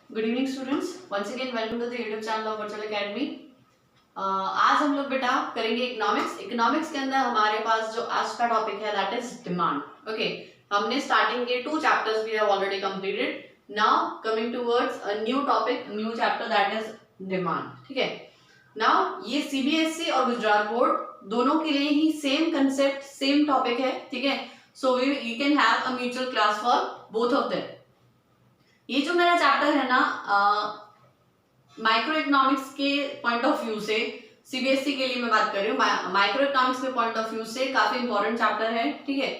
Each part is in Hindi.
Good evening students, once again welcome to the YouTube channel of virtual academy. आज हम लोग बेटा करेंगे इकोनॉमिक्स। इकोनॉमिक्स के अंदर हमारे पास जो आज का टॉपिक है दैट इज डिमांड। ओके, हमने स्टार्टिंग के 2 chapters we have already completed. Now coming towards a new topic, new chapter that is demand. ठीक है, नाउ ये सीबीएसई और गुजरात बोर्ड दोनों के लिए ही सेम कंसेप्ट, सेम टॉपिक है। ठीक है, so we can have a mutual class for both of them. ये जो मेरा चैप्टर है ना, माइक्रो इकोनॉमिक्स के पॉइंट ऑफ व्यू से, सीबीएसई के लिए मैं बात कर रही हूँ, माइक्रो इकोनॉमिक्स के पॉइंट ऑफ व्यू से काफी इंपॉर्टेंट चैप्टर है। ठीक है,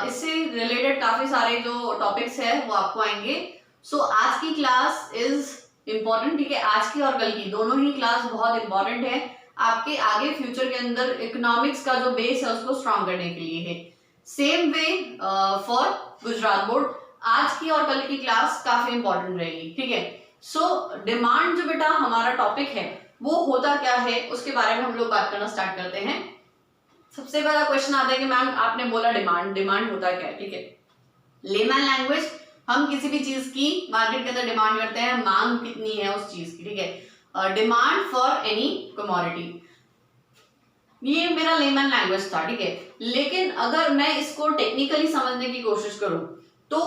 इससे रिलेटेड काफी सारे जो टॉपिक्स है वो आपको आएंगे। सो आज की क्लास इज इम्पोर्टेंट। ठीक है, आज की और कल की दोनों ही क्लास बहुत इंपॉर्टेंट है आपके आगे फ्यूचर के अंदर इकोनॉमिक्स का जो बेस है उसको स्ट्रॉन्ग करने के लिए है। Same way for Gujarat board, आज की और कल की क्लास काफी इंपॉर्टेंट रहेगी। ठीक है, सो डिमांड जो बेटा हमारा टॉपिक है वो होता क्या है उसके बारे में हम लोग बात करना स्टार्ट करते हैं। सबसे पहला क्वेश्चन आता है कि मैम आपने बोला डिमांड, डिमांड होता क्या है। ठीक है, लेमैन लैंग्वेज, हम किसी भी चीज की मार्केट के अंदर डिमांड करते हैं, मांग कितनी है उस चीज की। ठीक है, डिमांड फॉर एनी कमोडिटी, ये मेरा लेमैन लैंग्वेज था। ठीक है, लेकिन अगर मैं इसको टेक्निकली समझने की कोशिश करूं तो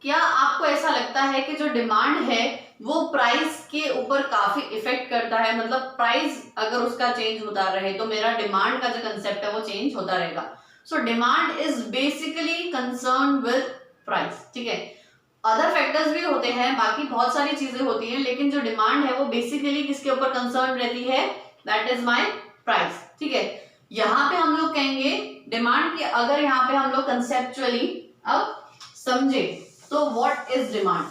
क्या आपको ऐसा लगता है कि जो डिमांड है वो प्राइस के ऊपर काफी इफेक्ट करता है? मतलब प्राइस अगर उसका चेंज होता रहे तो मेरा डिमांड का जो कंसेप्ट है वो चेंज होता रहेगा। So demand is basically concern with price. ठीक है, अदर फैक्टर्स भी होते हैं, बाकी बहुत सारी चीजें होती हैं, लेकिन जो डिमांड है वो बेसिकली किसके ऊपर कंसर्न रहती है? That is my price. ठीक है, यहां पे हम लोग कहेंगे डिमांड की, अगर यहां पे हम लोग कंसेप्चुअली अब समझे तो what is demand?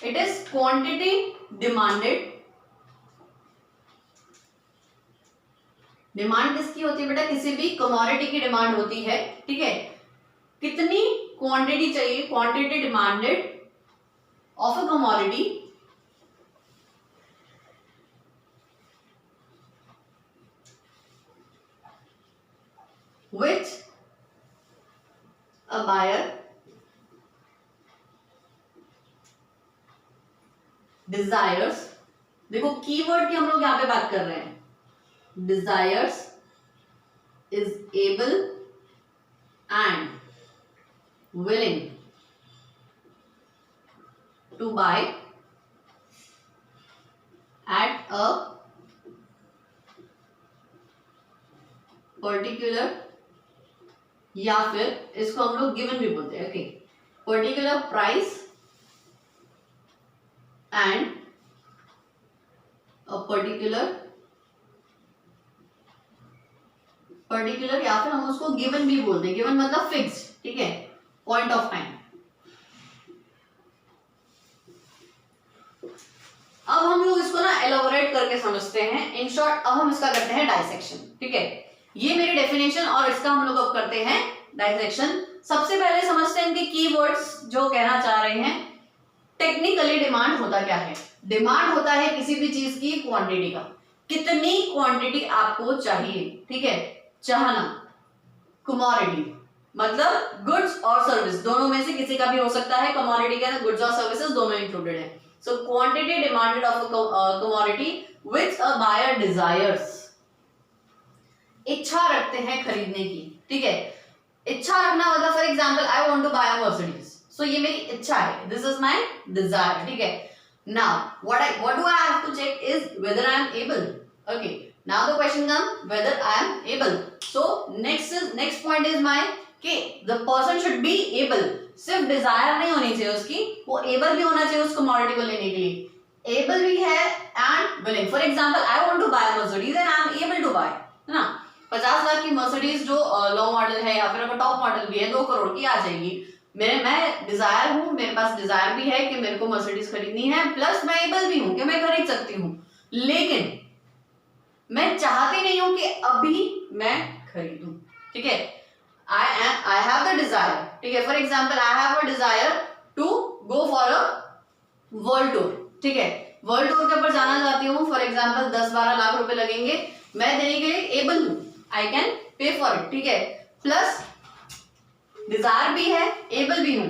It is quantity demanded. Demand किसकी होती है बेटा? किसी भी कमोडिटी की डिमांड होती है। ठीक है, कितनी क्वांटिटी चाहिए? Quantity demanded of a commodity which a buyer desires। देखो कीवर्ड की हम लोग यहां पे बात कर रहे हैं, desires, is able and willing to buy at a particular, या फिर इसको हम लोग गिवन भी बोलते हैं। Okay, particular price and a particular या फिर हम उसको गिवन भी बोलते हैं। गिवन मतलब फिक्स। ठीक है, पॉइंट ऑफ टाइम। अब हम लोग इसको ना एलोबोरेट करके समझते हैं। इन शॉर्ट अब हम इसका करते हैं डाइसेक्शन। ठीक है, ये मेरी डेफिनेशन और इसका हम लोग अब करते हैं डाइसेक्शन। सबसे पहले समझते हैं इनके कीवर्ड्स जो कहना चाह रहे हैं। टेक्निकली डिमांड होता क्या है? डिमांड होता है किसी भी चीज की क्वांटिटी का, कितनी क्वांटिटी आपको चाहिए। ठीक है, चाहना। कमोडिटी मतलब गुड्स और सर्विस, दोनों में से किसी का भी हो सकता है। कमोडिटी के अंदर गुड्स और सर्विसेज दोनों इंक्लूडेड है। So quantity demanded of a commodity which a buyer desires, इच्छा रखते हैं खरीदने की। ठीक है, इच्छा रखना मतलब for example I want to buy a Mercedes, so ये मेरी इच्छा है, दिस इज माय डिजायर। ठीक है, now what do I have to check is whether I am able. Okay, now the question come whether I am able. So next point is my कि the person should be able. सिर्फ डिजायर नहीं होनी चाहिए उसकी, वो एबल भी होना चाहिए उस कमोडिटी को लेने के लिए। एबल भी है and willing. For example I want to buy a Mercedes and I am able to buy, है ना। 50 लाख की मर्सिडीज जो लो मॉडल है या फिर अगर टॉप मॉडल भी है 2 करोड़ की आ जाएगी। मैं डिजायर हूं, मेरे पास डिजायर भी है कि मेरे को मर्सिडीज खरीदनी है, प्लस मैं एबल भी हूं कि मैं खरीद सकती हूं, लेकिन मैं चाहती नहीं हूं कि अभी मैं खरीदूं। ठीक है, आई हैव द डिजायर। ठीक है, for example I have a desire to go for a world tour. ठीक है, वर्ल्ड टूर के ऊपर जाना चाहती हूँ, फॉर एग्जांपल 10-12 लाख रुपए लगेंगे, मैं देने के लिए एबल हूं, I can pay for it, ठीक है, प्लस डिजायर भी है, एबल भी हूं,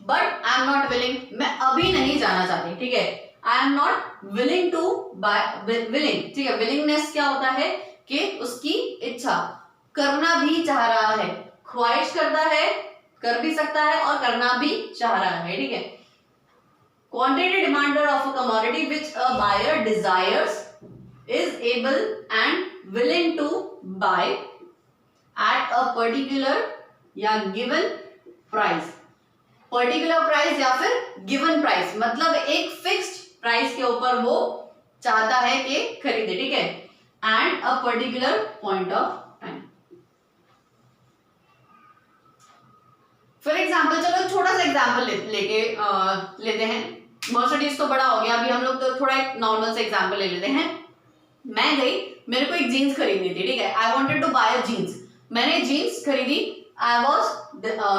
but I am not willing, मैं अभी नहीं जाना चाहती, ठीक है, I am not willing to buy, willing, ठीक है, विलिंगनेस क्या होता है कि उसकी इच्छा, करना भी चाह रहा है, ख्वाहिश करता है, कर भी सकता है और करना भी चाह रहा है, ठीक है। Quantity demanded of a commodity which a buyer desires is able and willing to buy at a particular या given price, particular price या फिर given price, मतलब एक fixed price के ऊपर वो चाहता है कि खरीदे, ठीक है, and a particular point of time. For example, चलो छोटा सा एग्जाम्पल लेते हैं, मर्सिडीज तो बड़ा हो गया, अभी हम लोग तो थोड़ा एक नॉर्मल सा एग्जाम्पल ले लेते हैं। मैं गई, मेरे को एक जीन्स खरीदनी थी, ठीक है, I wanted to buy a jeans, मैंने जीन्स खरीदी, आई वाज,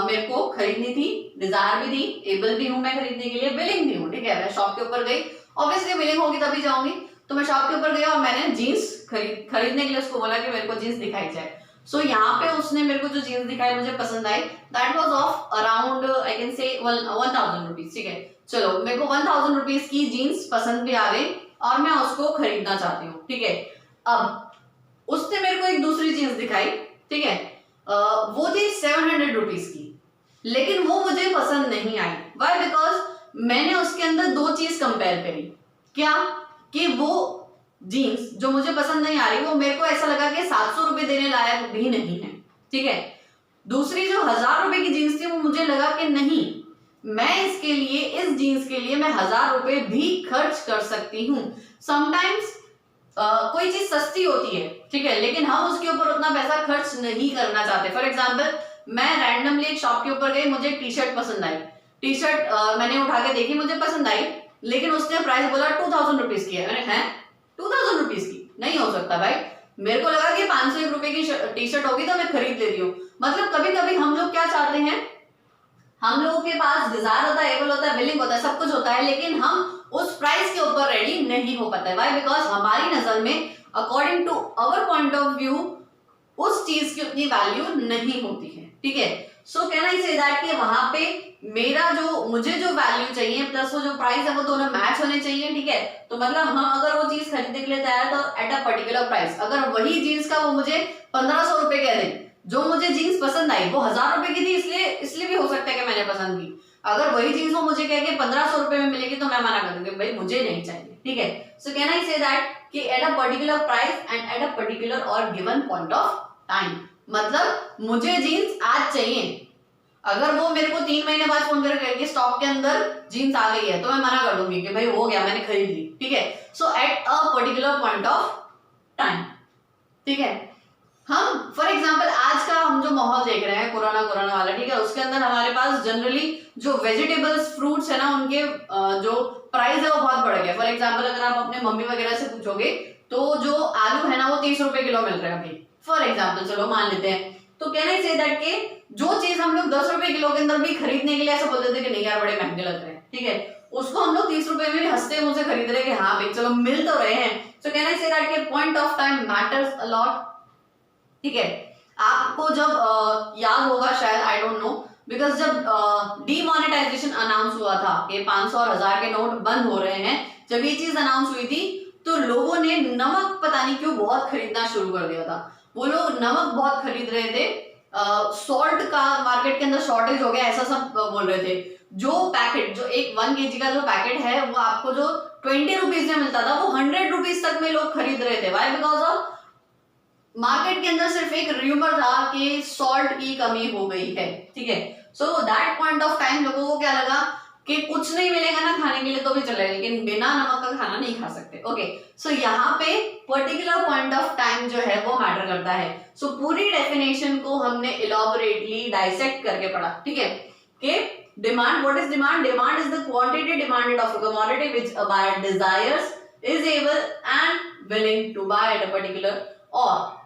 मेरे को खरीदनी थी, डिजायर भी थी, एबल भी हूं मैं खरीदने के लिए, विलिंग भी हूं, ठीक है, मैं शॉप के ऊपर गई, ऑब्वियसली विलिंग होगी तभी जाऊंगी, तो मैं शॉप के ऊपर गई और मैंने जीन्स खरीदने के लिए उसको बोला कि मेरे को जीन्स दिखाई जाए। सो यहाँ पे उसने मेरे को जो जीन्स दिखाई, मुझे पसंद आई, that was of around I can say 1000 rupees, ठीक है, चलो मेरे को 1000 रुपीज की जीन्स पसंद भी आ गई और मैं उसको खरीदना चाहती हूँ, ठीक है। अब उसने मेरे को एक दूसरी जीन्स दिखाई, ठीक है, वो थी 700 रुपीज की, लेकिन वो मुझे पसंद नहीं आई, वाई, बिकॉज मैंने उसके अंदर दो चीज कंपेयर करी, क्या कि वो जीन्स जो मुझे पसंद नहीं आ रही, वो मेरे को ऐसा लगा कि 700 रुपए देने लायक भी नहीं है, ठीक है, दूसरी जो 1000 रुपए की जीन्स थी वो मुझे लगा कि नहीं, मैं इसके लिए, इस जीन्स के लिए मैं 1000 रुपए भी खर्च कर सकती हूँ। समटाइम्स कोई चीज सस्ती होती है, ठीक है, लेकिन हम उसके ऊपर उतना पैसा खर्च नहीं करना चाहते। फॉर एग्जाम्पल, मैं रैंडमली एक शॉप के ऊपर गई, मुझे टी शर्ट पसंद आई, टी शर्ट मैंने उठा के देखी, मुझे पसंद आई, लेकिन उसने प्राइस बोला 2000 रुपीज की है, मैंने हैं 2000 रुपीज की नहीं हो सकता भाई, मेरे को लगा कि 501 रुपए की टी शर्ट होगी तो मैं खरीद लेती हूँ। मतलब कभी कभी हम लोग क्या चाहते हैं, हम लोगों के पास डिजायर होता है, एबल होता है, विलिंग होता है, सब कुछ होता है, लेकिन हम उस प्राइस के ऊपर रेडी नहीं हो पाते, व्हाई, बिकॉज हमारी नजर में according to our point of view उस चीज की उतनी वैल्यू नहीं होती है, ठीक है। So can I say that कि वहां पे मेरा जो, मुझे जो वैल्यू चाहिए प्लस वो जो प्राइस है वो दोनों मैच होने चाहिए, ठीक है। तो मतलब हम अगर वो चीज खरीदने के लिए तैयार है तो एट अ पर्टिकुलर प्राइस, अगर वही जीन्स का वो मुझे 1500 रुपए कह दे, जो मुझे जीन्स पसंद आई वो 1000 रुपए की थी, इसलिए भी हो सकता है कि मैंने पसंद की, अगर वही जीन्स वो मुझे कह के 1500 रुपए में मिलेगी तो मैं मना कर दूंगी, भाई मुझे नहीं चाहिए, ठीक है। So can I say that कि eight a particular price and eight a particular or given point of time, मतलब मुझे जीन्स आज चाहिए, अगर वो मेरे को 3 महीने बाद फोन करके स्टॉक के अंदर जीन्स आ गई है तो मैं मना कर दूंगी कि भाई हो गया, मैंने खरीद ली, ठीक है। So at a particular point of time, ठीक है। हम फॉर एग्जाम्पल आज का हम जो माहौल देख रहे हैं कोरोना वाला, ठीक है, उसके अंदर हमारे पास जनरली जो वेजिटेबल्स फ्रूट्स है ना, उनके जो प्राइस है वो बहुत बढ़ गया। फॉर एग्जाम्पल अगर आप अपने मम्मी वगैरह से पूछोगे तो जो आलू है ना वो 30 रुपए किलो मिल रहा है अभी, फॉर एग्जाम्पल, चलो मान लेते हैं। तो कहना ही से दैट के जो चीज हम लोग 10 रुपए किलो के अंदर भी खरीदने के लिए ऐसा बोलते थे कि नहीं यार बड़े महंगे लग रहे हैं, ठीक है, उसको हम लोग 30 रुपए में भी हंसते मुंह से खरीद रहे हैं कि हाँ भाई चलो मिल तो रहे हैं। सो कहना ही से दैट के point of time matters a lot, ठीक है। आपको जब याद होगा शायद, आई डोंट नो, बिकॉज जब डीमोनेटाइजेशन अनाउंस हुआ था कि 500 और 1000 के नोट बंद हो रहे हैं, जब ये चीज अनाउंस हुई थी तो लोगों ने नमक पता नहीं क्यों बहुत खरीदना शुरू कर दिया था। वो लोग नमक बहुत खरीद रहे थे, सॉल्ट का मार्केट के अंदर शॉर्टेज हो गया ऐसा सब बोल रहे थे। जो पैकेट, जो एक 1 kg का जो पैकेट है वो आपको जो 20 रुपीज में मिलता था वो 100 रुपीज तक में लोग खरीद रहे थे। वाई? बिकॉज ऑफ मार्केट के अंदर सिर्फ एक रूमर था कि सॉल्ट की कमी हो गई है, ठीक है। So that point of time लोगों को क्या लगा कि कुछ नहीं मिलेगा ना खाने के लिए तो भी चलेगा, लेकिन बिना नमक का खाना नहीं खा सकते। ओके, सो यहाँ पे पर्टिकुलर पॉइंट ऑफ टाइम जो है वो मैटर करता है। सो पूरी डेफिनेशन को हमने इलॉबरेटली डाइसेक्ट करके पढ़ा, ठीक है, कि demand, what is demand? Demand is the quantity demanded of a commodity which a buyer desires, is able and willing to buy at a particular or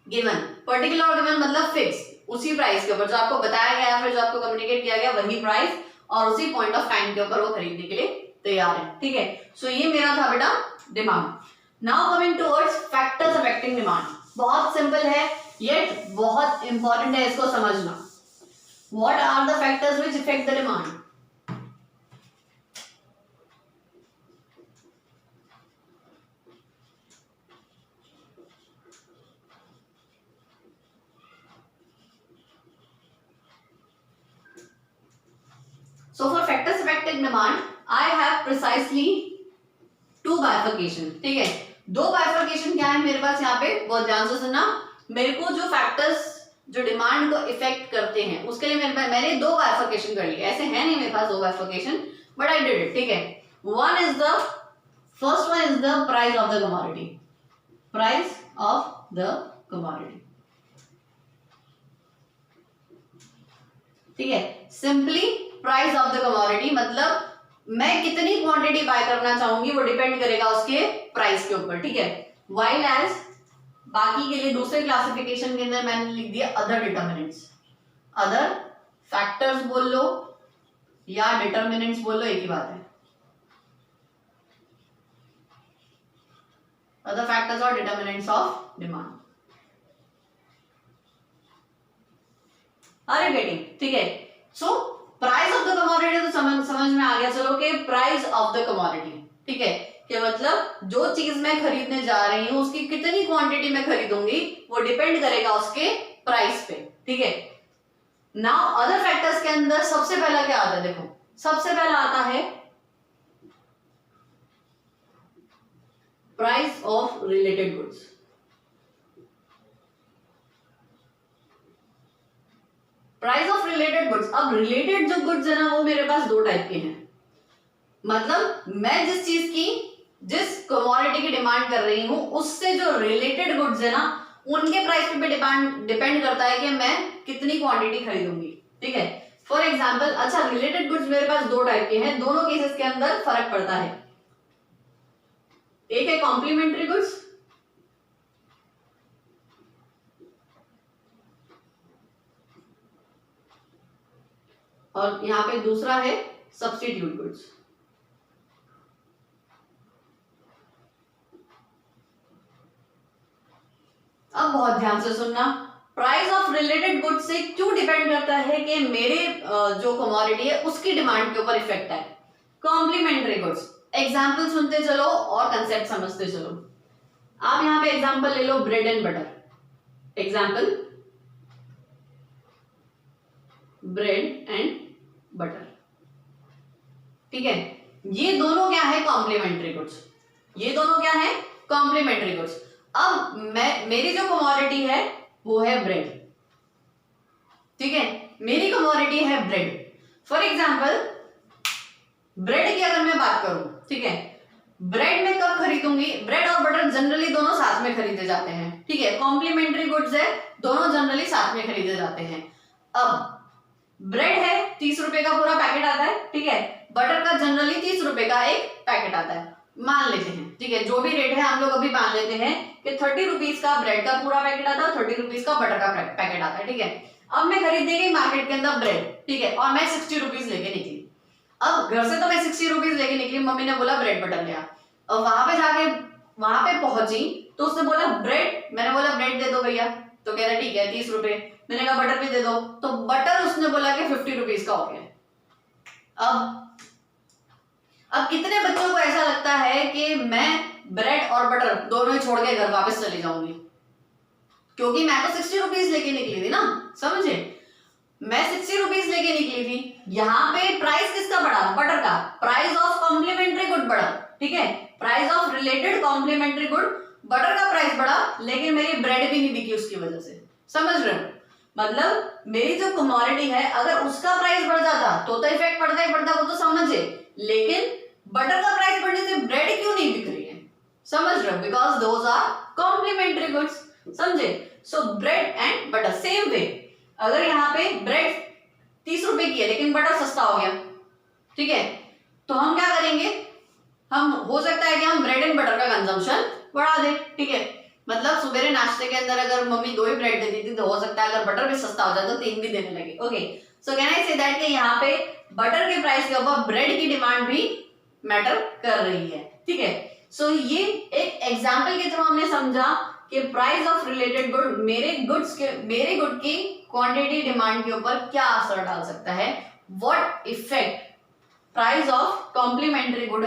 given. Particular or given मतलब फिक्स, उसी प्राइस के ऊपर जो आपको बताया गया फिर जो आपको कम्युनिकेट किया गया वही प्राइस और उसी पॉइंट ऑफ टाइम के ऊपर वो खरीदने के लिए तैयार है, ठीक है। सो ये मेरा था बेटा demand. Now coming towards factors affecting demand, बहुत सिंपल है येट बहुत इंपॉर्टेंट है इसको समझना। What are the factors which effect the demand? So for factors affecting demand, I have precisely two bifurcation. ठीक है, दो bifurcation क्या है मेरे पास यहाँ पे, बहुत ध्यान से सुनना। मेरे को जो फैक्टर्स जो डिमांड को इफेक्ट करते हैं उसके लिए मैंने दो bifurcation कर लिए। ऐसे है नहीं मेरे पास दो bifurcation, but I did it. ठीक है, first one is the price of the commodity. Price of the commodity. ठीक है, simply price of the commodity मतलब मैं कितनी क्वांटिटी बाय करना चाहूंगी वो डिपेंड करेगा उसके प्राइस के ऊपर। ठीक है, व्हाइल एज बाकी के लिए दूसरे क्लासिफिकेशन के अंदर मैंने लिख दिया अदर डिटर्मिनेंट्स। अदर फैक्टर्स बोल लो या डिटर्मिनेंट्स बोल लो, एक ही बात है। Other factors or determinants of demand. Are you getting? ठीक है, so price of the commodity तो समझ में आ गया चलो कि प्राइस ऑफ द कमोडिटी। ठीक है, कि मतलब जो चीज मैं खरीदने जा रही हूं उसकी कितनी क्वांटिटी मैं खरीदूंगी वो डिपेंड करेगा उसके प्राइस पे। ठीक है, नाउ अदर फैक्टर्स के अंदर सबसे पहला क्या आता है? देखो सबसे पहला आता है price of related goods. Price of related goods. अब रिलेटेड जो गुड्स है ना वो मेरे पास दो टाइप के हैं। मतलब मैं जिस चीज की जिस कमोडिटी की डिमांड कर रही हूं उससे जो रिलेटेड गुड्स है ना उनके प्राइस पे भी डिपेंड करता है कि मैं कितनी क्वांटिटी खरीदूंगी। ठीक है, फॉर एग्जांपल, अच्छा रिलेटेड गुड्स मेरे पास दो टाइप के हैं, दोनों केसेस के अंदर फर्क पड़ता है। एक है कॉम्प्लीमेंट्री गुड्स और यहां पे दूसरा है सब्स्टिट्यूट गुड्स। अब बहुत ध्यान से सुनना, प्राइस ऑफ रिलेटेड गुड्स से क्यों डिपेंड करता है कि मेरे जो कमोडिटी है उसकी डिमांड के ऊपर इफेक्ट है। कॉम्प्लीमेंट्री गुड्स, एग्जांपल सुनते चलो और कंसेप्ट समझते चलो। आप यहां पे एग्जांपल ले लो bread and butter. Example bread and butter. ठीक है, ये दोनों क्या है? Complementary goods. ये दोनों क्या है? Complementary goods. अब मेरी जो कमोडिटी है वो है ब्रेड। ठीक है, मेरी कमोडिटी है ब्रेड। फॉर एग्जांपल ब्रेड की अगर मैं बात करूं, ठीक है, ब्रेड में कब खरीदूंगी? ब्रेड और बटर जनरली दोनों साथ में खरीदे जाते हैं। ठीक है, कॉम्प्लीमेंट्री गुड्स है, दोनों जनरली साथ में खरीदे जाते हैं। अब ब्रेड है 30 रुपए का पूरा पैकेट आता है। ठीक है, बटर का जनरली 30 रुपए का एक पैकेट आता है, मान लेते हैं। ठीक है, जो भी रेट है हम लोग अभी मान लेते हैं कि 30 रुपीज का ब्रेड का पूरा पैकेट आता है, 30 रुपीज का बटर का पैकेट आता है। ठीक है, अब मैं खरीदने गई मार्केट के अंदर ब्रेड। ठीक है, और मैं 60 रुपीज लेके निकली। अब घर से तो मैं 60 रुपीज लेके निकली, मम्मी ने बोला ब्रेड बटर ले आ। और वहां पे जाके वहां पे पहुंची तो उसने बोला ब्रेड, मैंने बोला ब्रेड दे दो भैया, तो कह रहा ठीक है 30 रुपए। मैंने कहा बटर भी दे दो, तो बटर उसने बोला कि 50 रुपीज का हो गया। अब कितने बच्चों को ऐसा लगता है कि मैं ब्रेड और बटर दोनों ही छोड़ के घर वापस चली जाऊंगी, क्योंकि मैं तो 60 रुपीज लेके निकली थी ना। समझे, मैं 60 रुपीज लेके निकली थी। यहाँ पे प्राइस किसका बढ़ा? बटर का। प्राइस ऑफ कॉम्प्लीमेंट्री गुड बढ़ा। ठीक है, price of related complementary good, butter का प्राइस बढ़ा, लेकिन मेरी ब्रेड भी नहीं बिकी उसकी वजह से। समझ रहे हो? मतलब मेरी जो कमोडिटी है अगर उसका प्राइस बढ़ जाता तो इफेक्ट पड़ता ही पड़ता, वो तो समझे, लेकिन बटर का प्राइस बढ़ने से ब्रेड क्यों नहीं बिक रही है? समझ रहे हो? Because those are complementary goods. समझे? So bread and butter same way, अगर यहाँ पे ब्रेड 30 रुपए की है लेकिन बटर सस्ता हो गया, ठीक है, तो हम क्या करेंगे? हम हो सकता है कि हम ब्रेड एंड बटर का कंजम्पशन बढ़ा दें। ठीक है, मतलब सुबह नाश्ते के अंदर अगर मम्मी 2 ही ब्रेड देती थी तो हो सकता है अगर बटर भी सस्ता हो जाए तो 3 भी देने लगे। Okay, so can I say that कि यहाँ पे बटर के प्राइस के ऊपर ब्रेड की डिमांड भी मैटर कर रही है। ठीक है, सो ये एक एग्जाम्पल के थ्रू हमने समझा कि प्राइस ऑफ रिलेटेड गुड मेरे गुड की क्वांटिटी डिमांड के ऊपर क्या असर डाल सकता है, what effect price of complementary good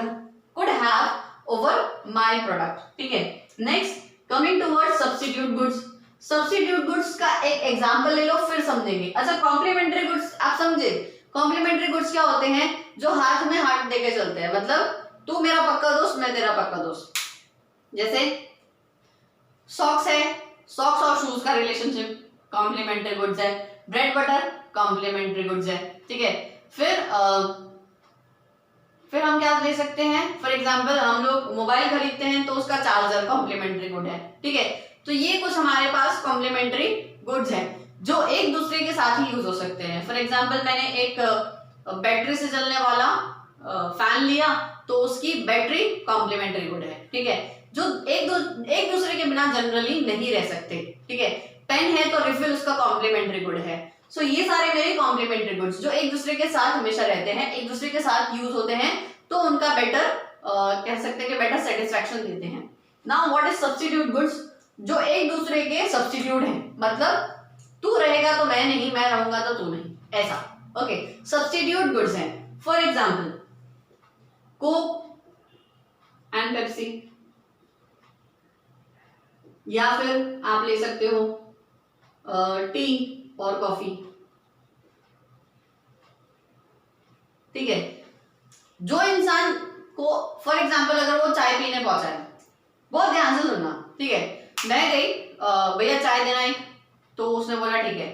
could have over my product. ठीक है, next coming towards substitute goods. Substitute goods का एक एग्जांपल ले लो फिर समझेंगे। अच्छा, कॉम्प्लीमेंट्री गुड्स आप समझे, कॉम्प्लीमेंट्री गुड्स क्या होते हैं, जो हाथ में हाथ देके चलते हैं, मतलब तू मेरा पक्का दोस्त मैं तेरा पक्का दोस्त। जैसे सॉक्स है, सॉक्स और शूज का रिलेशनशिप कॉम्प्लीमेंट्री गुड्स है, ब्रेड बटर कॉम्प्लीमेंट्री गुड्स है। ठीक है, फिर हम क्या ले सकते हैं, फॉर एग्जांपल हम लोग मोबाइल खरीदते हैं तो उसका चार्जर कॉम्प्लीमेंट्री गुड है। ठीक है, तो ये कुछ हमारे पास कॉम्प्लीमेंट्री गुड्स हैं जो एक दूसरे के साथ ही यूज हो सकते हैं। फॉर एग्जांपल मैंने एक बैटरी से चलने वाला फैन लिया तो उसकी बैटरी कॉम्प्लीमेंट्री गुड है। ठीक है, जो एक दूसरे के बिना जनरली नहीं रह सकते। ठीक है, पेन है तो रिफिल उसका कॉम्प्लीमेंट्री गुड है। सो ये सारे मेरे कॉम्प्लीमेंट्री गुड्स जो एक दूसरे के साथ हमेशा रहते हैं, एक दूसरे के साथ यूज होते हैं, तो उनका बेटर कह सकते हैं कि बेटर सेटिस्फैक्शन देते हैं। Now what is substitute goods, जो एक दूसरे के सब्स्टिट्यूट हैं, मतलब तू रहेगा तो मैं नहीं, मैं रहूंगा तो तू नहीं, ऐसा। ओके, सब्स्टिट्यूट गुड्स हैं, for example Coke and Pepsi, या फिर आप ले सकते हो टी और कॉफी। ठीक है, जो इंसान को फॉर एग्जांपल अगर वो चाय पीने पहुंचा है, बहुत ध्यान से सुनना। ठीक है, मैं गई भैया चाय देना एक, तो उसने बोला ठीक है,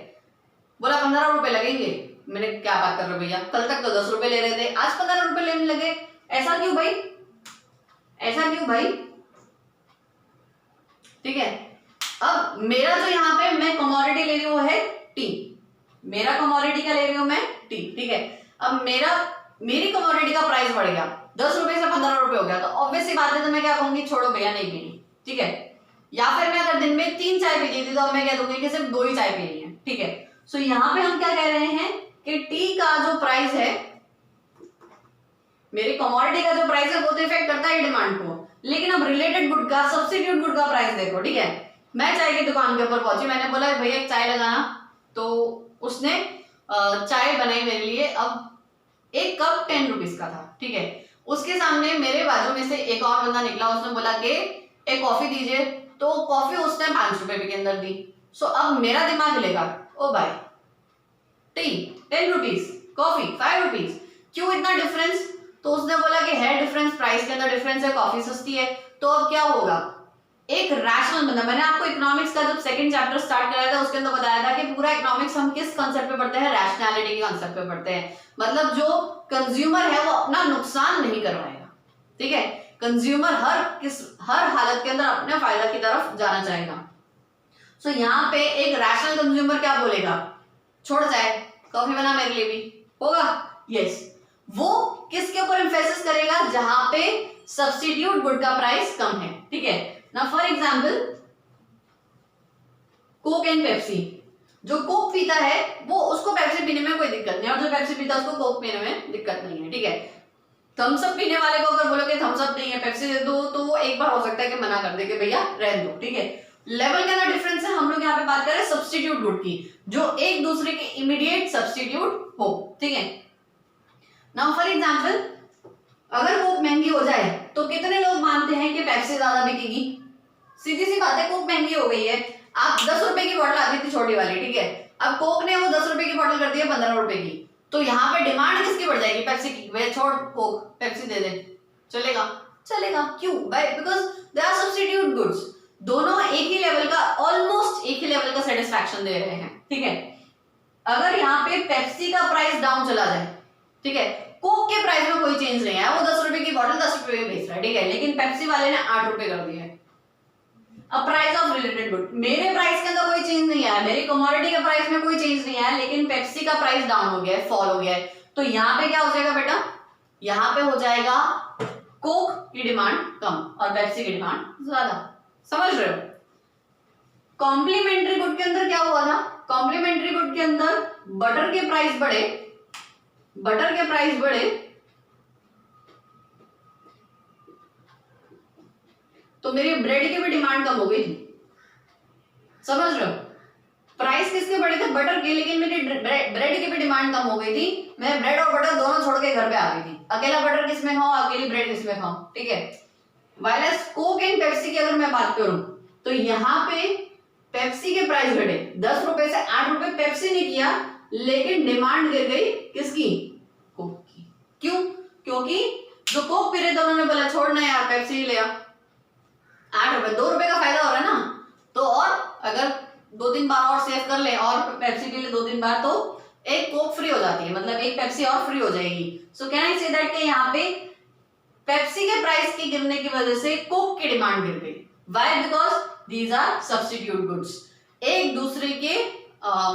बोला 15 रुपए लगेंगे। मैंने क्या बात कर रहे हो भैया, कल तक तो 10 रुपए ले रहे थे, आज 15 रुपए लेने लगे, ऐसा क्यों भाई, ऐसा क्यों भाई। ठीक है, अब मेरा जो यहाँ पे मैं कमोडिटी ले रही हूँ है टी, मेरा कमोडिटी का ले रही हूँ मैं टी। ठीक है, अब मेरी कमोडिटी का प्राइस बढ़ गया, 10 रुपए से 15 रुपए हो गया, तो ऑब्वियस सी बात है, तो मैं क्या कहूंगी, छोड़ो भैया नहीं पीनी। ठीक है, या फिर मैं अगर दिन में 3 चाय पीती थी तो अब मैं कह दूंगी कि सिर्फ 2 ही चाय पीनी है। ठीक है, सो यहाँ पे हम क्या कह रहे हैं कि टी का जो प्राइस है, मेरी कमोडिटी का जो प्राइस है वो तो इफेक्ट करता है डिमांड को, लेकिन अब रिलेटेड गुड का, सब्स्टिट्यूट गुड का प्राइस देखो। ठीक है, मैं चाय की दुकान के ऊपर पहुंची, मैंने बोला भैया एक चाय लगाना, तो उसने चाय बनाई मेरे लिए। अब एक कप 10 रुपीज का था। ठीक है, उसके सामने मेरे बाजू में से एक और बंदा निकला, उसने बोला कि एक कॉफी दीजिए, तो कॉफी उसने 5 रुपए के अंदर दी। सो अब मेरा दिमाग हिलेगा, ओ भाई टी 10 रुपीज, कॉफी 5 रुपीज, क्यों इतना डिफरेंस। तो उसने बोला कि है डिफरेंस, प्राइस के अंदर डिफरेंस है, कॉफी सस्ती है। तो अब क्या होगा, एक रैशनल बंदा, मैंने आपको इकोनॉमिक्स का जब सेकंड चैप्टर स्टार्ट कराया था उसके अंदर बताया था कि पूरा इकोनॉमिक्स हम किस कांसेप्ट पे पढ़ते हैं, रैशनैलिटी के कांसेप्ट पे पढ़ते हैं, मतलब जो कंज्यूमर है वो अपना नुकसान नहीं करवाएगा। ठीक है, कंज्यूमर हर हालत के अंदर अपने फायदा की तरफ जाना चाहेगा। सो यहाँ पे एक रैशनल कंज्यूमर क्या बोलेगा, छोड़ जाए, कॉफी बना मेरे लिए भी, होगा, यस। वो किसके ऊपर एम्फेसिस करेगा, जहां पे सब्स्टिट्यूट गुड का प्राइस कम है। ठीक है, ना for example Coke and Pepsi, जो कोक पीता है वो, उसको पेप्सी पीने में कोई दिक्कत नहीं है, और जो पेप्सी पीता है उसको कोक पीने में दिक्कत नहीं है। ठीक है, थम्स अप पीने वाले को अगर बोलो कि थम्स अप नहीं है पेप्सी दे दो, तो वो एक बार हो सकता है कि मना कर दे कि भैया रहने दो। ठीक है, लेवल का ना डिफरेंस है, हम लोग यहाँ पे बात कर रहे हैं सब्स्टिट्यूट गुड की, जो एक दूसरे के इमीडिएट सब्स्टिट्यूट हो। ठीक है, नाउ फॉर एग्जांपल अगर कोक महंगी हो जाए तो कितने लोग मानते हैं कि पेप्सी ज्यादा बिकेगी, सीधी सी बात है, कोक महंगी हो गई है, आप 10 रुपए की बोतल आती थी छोटी वाली, ठीक है, अब कोक ने वो 10 रुपए की बोतल कर दी है 15 रुपए की, तो यहाँ पे डिमांड किसकी बढ़ जाएगी, पेप्सी की। वे छोड़ कोक, पेप्सी दे दे, चलेगा, चलेगा, क्यों भाई, because they are substitute goods, दोनों एक ही लेवल का, ऑलमोस्ट एक ही लेवल का सेटिस्फैक्शन दे रहे हैं। ठीक है, अगर यहाँ पे पेप्सी का प्राइस डाउन चला जाए, ठीक है, कोक के प्राइस में कोई चेंज नहीं है, वो 10 रुपए की बोतल 10 रुपए में बेच रहा है, ठीक है, लेकिन पेप्सी वाले ने 8 रुपए कर दिए। अब प्राइस ऑफ रिलेटेड गुड, मेरे प्राइस के अंदर कोई चेंज नहीं आया, मेरी कमोडिटी के प्राइस में कोई चेंज नहीं आया, लेकिन पेप्सी का प्राइस डाउन हो गया है, फॉल हो गया है, तो यहाँ पे क्या हो जाएगा बेटा, यहाँ पे हो जाएगा कोक की डिमांड कम और पेप्सी की डिमांड ज्यादा, समझ रहे हो। कॉम्प्लीमेंट्री गुड के अंदर क्या हुआ था, कॉम्प्लीमेंट्री गुड के अंदर बटर के प्राइस बढ़े, बटर के प्राइस बढ़े, तो मेरी ब्रेड की भी डिमांड कम हो गई थी, समझ रहे हो? प्राइस किसके बढ़े थे? बटर के, लेकिन मेरी ब्रेड की भी डिमांड कम हो गई थी। मैं ब्रेड और बटर दोनों छोड़ के घर पे आ गई थी। अकेला बटर किस में खाऊं, अकेली ब्रेड किस में खाऊं, ठीक है। वायरस कोक एंड पेप्सी की अगर मैं बात करूं तो यहाँ पे पेप्सी के प्राइस घटे 10 रुपए से 8 रुपए। पेप्सी ने किया, लेकिन डिमांड गिर गई किसकी? कोक की। क्यों? क्योंकि जो कोक पी रहे थे उन्होंने बोला छोड़ना यार, पेप्सी ही ले आ। 8 रुपए, 2 रुपए का फायदा हो रहा है ना। तो और अगर 2-3 बार और सेव कर ले और पेप्सी पी ले 2-3 बार, तो एक कोक फ्री हो जाती है, मतलब एक पेप्सी और फ्री हो जाएगी। So can I say that कि यहाँ पे पेप्सी के प्राइस की गिरने की वजह से कोक की डिमांड गिर गई। Why? Because these are substitute goods. एक दूसरे के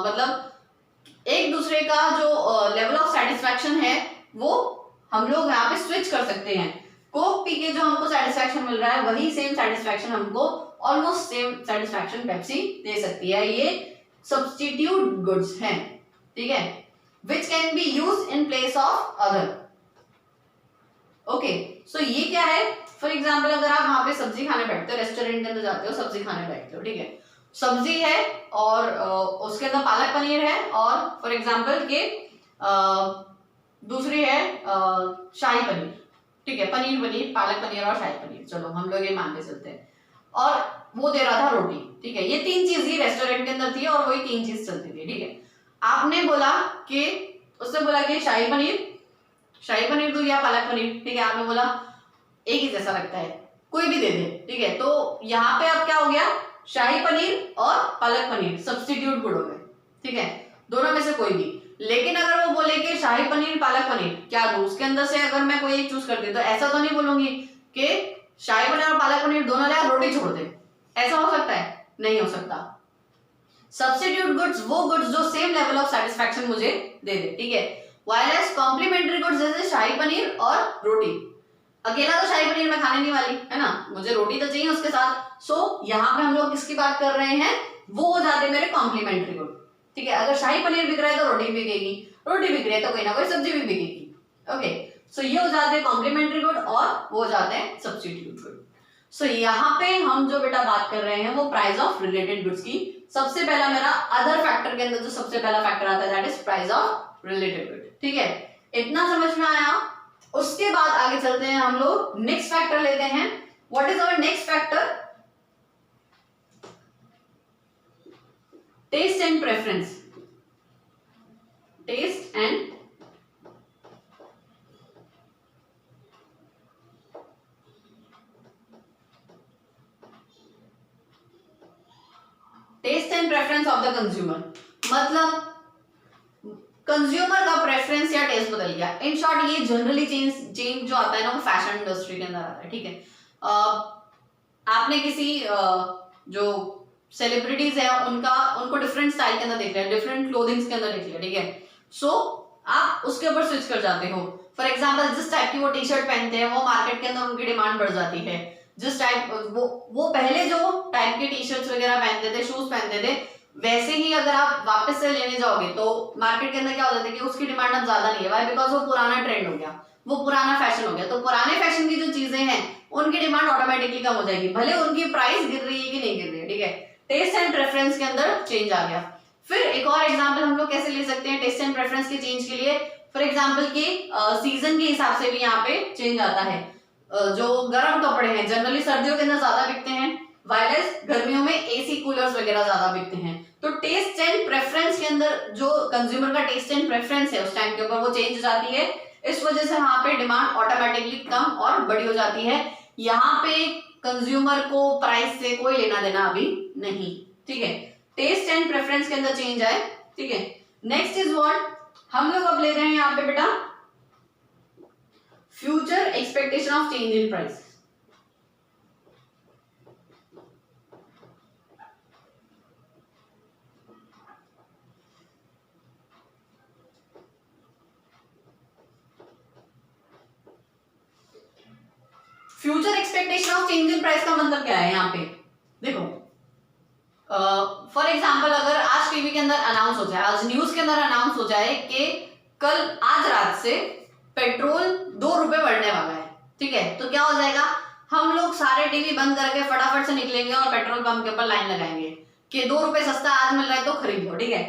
मतलब एक दूसरे का जो लेवल ऑफ सेटिस्फैक्शन है वो हम लोग यहाँ पे स्विच कर सकते हैं। कोक पी के जो हमको सेटिस्फैक्शन मिल रहा है वही सेम सेटिस्फैक्शन हमको, ऑलमोस्ट सेम सेटिस्फैक्शन पेप्सी दे सकती है। ये सब्स्टिट्यूट गुड्स हैं, ठीक है, which can be use in place of other. Okay, so ये क्या है? फॉर एग्जाम्पल अगर आप वहां पे सब्जी खाने बैठते हो, रेस्टोरेंट के अंदर जाते हो, सब्जी खाने बैठते हो, ठीक है, सब्जी है और उसके अंदर पालक पनीर है, और फॉर एग्जाम्पल के दूसरी है शाही पनीर, ठीक है, पनीर पनीर, पालक पनीर और शाही पनीर, चलो हम लोग ये मान के चलते हैं। और वो दे रहा था रोटी, ठीक है, ये 3 चीज ही रेस्टोरेंट के अंदर थी और वही 3 चीज चलती थी, ठीक है। आपने बोला कि उससे बोला कि शाही पनीर दो या पालक पनीर, ठीक है, आपने बोला एक ही जैसा लगता है, कोई भी दे दे, ठीक है। तो यहाँ पे अब क्या हो गया? शाही पनीर और पालक पनीर सब्स्टिट्यूट गुड हो गए, ठीक है, दोनों में से कोई भी। लेकिन अगर वो बोले कि शाही पनीर पालक पनीर क्या दूं, उसके अंदर से अगर मैं कोई एक चूज करती तो ऐसा तो नहीं बोलूंगी कि शाही पनीर और पालक पनीर दोनों ले रोटी छोड़ दे, ऐसा हो सकता है? नहीं हो सकता। सब्स्टिट्यूट गुड्स वो गुड्स जो सेम लेवल ऑफ सेटिस्फैक्शन मुझे दे दे, ठीक है। वायरस कॉम्प्लीमेंट्री गुड्स जैसे शाही पनीर और रोटी, अकेला तो शाही पनीर मैं खाने नहीं वाली, है ना, मुझे रोटी तो चाहिए उसके साथ। सो यहाँ पे हम लोग किसकी बात कर रहे हैं? वो हो जाते मेरे कॉम्प्लीमेंट्री गुड, ठीक है। अगर शाही पनीर बिक रहा है तो रोटी बिकेगी, रोटी बिक रही है तो कोई ना कोई सब्जी भी बिकेगी। ओके, सो ये हो जाते हैं कॉम्प्लीमेंट्री गुड और वो हो जाते हैं सब्स्टिट्यूट गुड। सो यहाँ पे हम जो बेटा बात कर रहे हैं वो प्राइस ऑफ रिलेटेड गुड्स की। सबसे पहला मेरा अदर फैक्टर के अंदर जो सबसे पहला फैक्टर आता है that is price of related good, ठीक है, इतना समझ में आया। उसके बाद आगे चलते हैं, हम लोग नेक्स्ट फैक्टर लेते हैं। What is our next factor? Taste and preference. Taste and preference of the consumer, मतलब कंज्यूमर का प्रेफरेंस या टेस्ट बदल गया। इन शॉर्ट ये जनरली चेंज जो आता है ना वो फैशन इंडस्ट्री के अंदर आता है, ठीक है। आपने किसी जो सेलिब्रिटीज है उनको डिफरेंट स्टाइल के अंदर देख लिया, डिफरेंट क्लोथिंग्स के अंदर देख लिया, ठीक है। सो आप उसके ऊपर स्विच कर जाते हो। फॉर एग्जाम्पल जिस टाइप की वो टी शर्ट पहनते हैं वो मार्केट के अंदर उनकी डिमांड बढ़ जाती है। जिस टाइप वो पहले जो टाइप के टी शर्ट्स वगैरह पहनते थे, शूज पहनते थे, वैसे ही अगर आप वापस से लेने जाओगे तो मार्केट के अंदर क्या हो जाता है कि उसकी डिमांड अब ज्यादा नहीं है। वाई? बिकॉज वो पुराना ट्रेंड हो गया, वो पुराना फैशन हो गया। तो पुराने फैशन की जो चीजें हैं उनकी डिमांड ऑटोमेटिकली कम हो जाएगी, भले उनकी प्राइस गिर रही है कि नहीं गिर रही है, ठीक है। टेस्ट एंड प्रेफरेंस के अंदर चेंज आ गया। फिर एक और एग्जाम्पल हम लोग कैसे ले सकते हैं टेस्ट एंड प्रेफरेंस के चेंज के लिए? फॉर एग्जाम्पल के सीजन के हिसाब से भी यहाँ पे चेंज आता है। जो गर्म कपड़े हैं जनरली सर्दियों के अंदर ज्यादा बिकते हैं, वायरस गर्मियों में एसी कूलर्स वगैरह ज्यादा बिकते हैं। तो टेस्ट एंड प्रेफरेंस के अंदर जो कंज्यूमर का टेस्ट एंड प्रेफरेंस है उस टाइम के ऊपर वो चेंज हो जाती है। इस वजह से वहां पे डिमांड ऑटोमेटिकली कम और बड़ी हो जाती है। यहाँ पे कंज्यूमर को प्राइस से कोई लेना देना अभी नहीं, ठीक है। टेस्ट एंड प्रेफरेंस के अंदर चेंज आए, ठीक है। नेक्स्ट इज व्हाट हम लोग अब ले रहे हैं यहाँ पे बेटा future expectation of change in price. Future expectation of change in price का मतलब क्या है? यहाँ पे देखो, फॉर एग्जाम्पल अगर आज टीवी के अंदर अनाउंस हो जाए, आज न्यूज के अंदर अनाउंस हो जाए कि कल आज रात से पेट्रोल 2 रुपए बढ़ने वाला है, ठीक है, तो क्या हो जाएगा? हम लोग सारे टीवी बंद करके फटाफट से निकलेंगे और पेट्रोल पंप के ऊपर लाइन लगाएंगे कि 2 रुपए सस्ता आज मिल रहा है तो खरीद लो, ठीक है।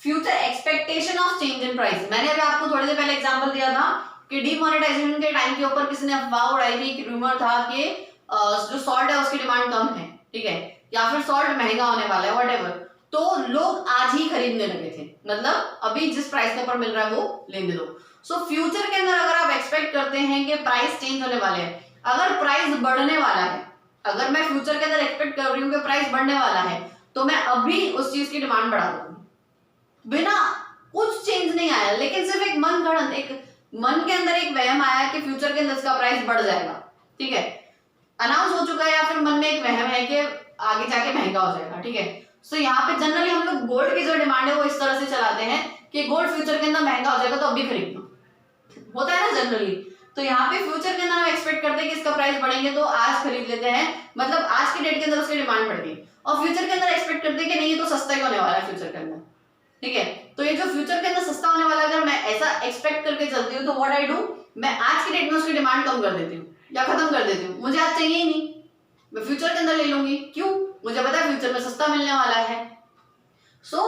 Future expectation of change in price, मैंने अभी आपको थोड़ी देर पहले एग्जांपल दिया था कि डीमोनेटाइजेशन के टाइम के ऊपर किसी ने अफवाह उड़ाई थी कि रूमर था कि जो सॉल्ट है उसकी डिमांड कम है, ठीक है, या फिर सॉल्ट महंगा होने वाला है, व्हाटएवर, तो लोग आज ही खरीदने लगे थे, मतलब अभी जिस प्राइस के ऊपर मिल रहा है वो लेने दो। सो फ्यूचर के अंदर अगर आप एक्सपेक्ट करते हैं कि प्राइस चेंज होने वाले हैं, अगर प्राइस बढ़ने वाला है, अगर मैं फ्यूचर के अंदर एक्सपेक्ट कर रही हूँ कि प्राइस बढ़ने वाला है, तो मैं अभी उस चीज की डिमांड बढ़ा दूंगी, बिना कुछ चेंज नहीं आया, लेकिन सिर्फ एक मन गढ़ंत, एक मन के अंदर एक वहम आया कि फ्यूचर के अंदर इसका प्राइस बढ़ जाएगा, ठीक है, अनाउंस हो चुका है, या फिर मन में एक वहम है कि आगे जाके महंगा हो जाएगा, ठीक है। सो यहाँ पे जनरली हम लोग गोल्ड की जो डिमांड है वो इस तरह से चलाते हैं कि गोल्ड फ्यूचर के अंदर महंगा हो जाएगा तो अभी खरीदना, होता है ना जनरली। तो यहाँ पे फ्यूचर के अंदर हम एक्सपेक्ट करते हैं कि इसका प्राइस बढ़ेंगे तो आज खरीद लेते हैं, मतलब आज की डेट के अंदर उसकी डिमांड बढ़ गई, और फ्यूचर के अंदर एक्सपेक्ट करते हैं कि नहीं ये तो सस्ता ही होने वाला है फ्यूचर के अंदर, ठीक है। तो ये जो फ्यूचर के अंदर सस्ता होने वाला है, अगर मैं ऐसा एक्सपेक्ट करके चलती हूँ तो व्हाट आई डू, मैं आज की डेट में उसकी डिमांड कम कर देती हूँ या खत्म कर देती हूँ, मुझे आज चाहिए ही नहीं, मैं फ्यूचर के अंदर ले लूंगी, क्यों, मुझे पता है फ्यूचर में सस्ता मिलने वाला है। सो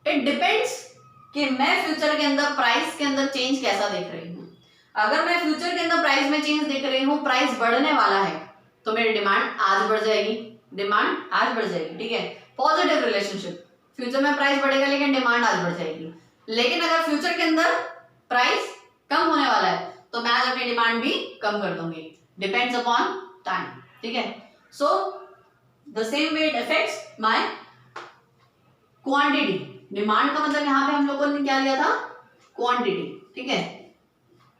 इट डिपेंड्स कि मैं फ्यूचर के अंदर प्राइस के अंदर चेंज कैसा देख रही हूँ। अगर मैं फ्यूचर के अंदर प्राइस में चेंज देख रही हूँ, प्राइस बढ़ने वाला है, तो मेरी डिमांड आज बढ़ जाएगी, डिमांड आज बढ़ जाएगी, ठीक है, पॉजिटिव रिलेशनशिप, फ्यूचर में प्राइस बढ़ेगा लेकिन डिमांड आज बढ़ जाएगी। लेकिन अगर फ्यूचर के अंदर प्राइस कम होने वाला है तो मैं आज अपनी डिमांड भी कम कर दूंगी, डिपेंड्स अपॉन टाइम, ठीक है। So the same way it affects my quantity, demand का मतलब यहाँ पे हम लोगों ने क्या लिया था, क्वांटिटी, ठीक है,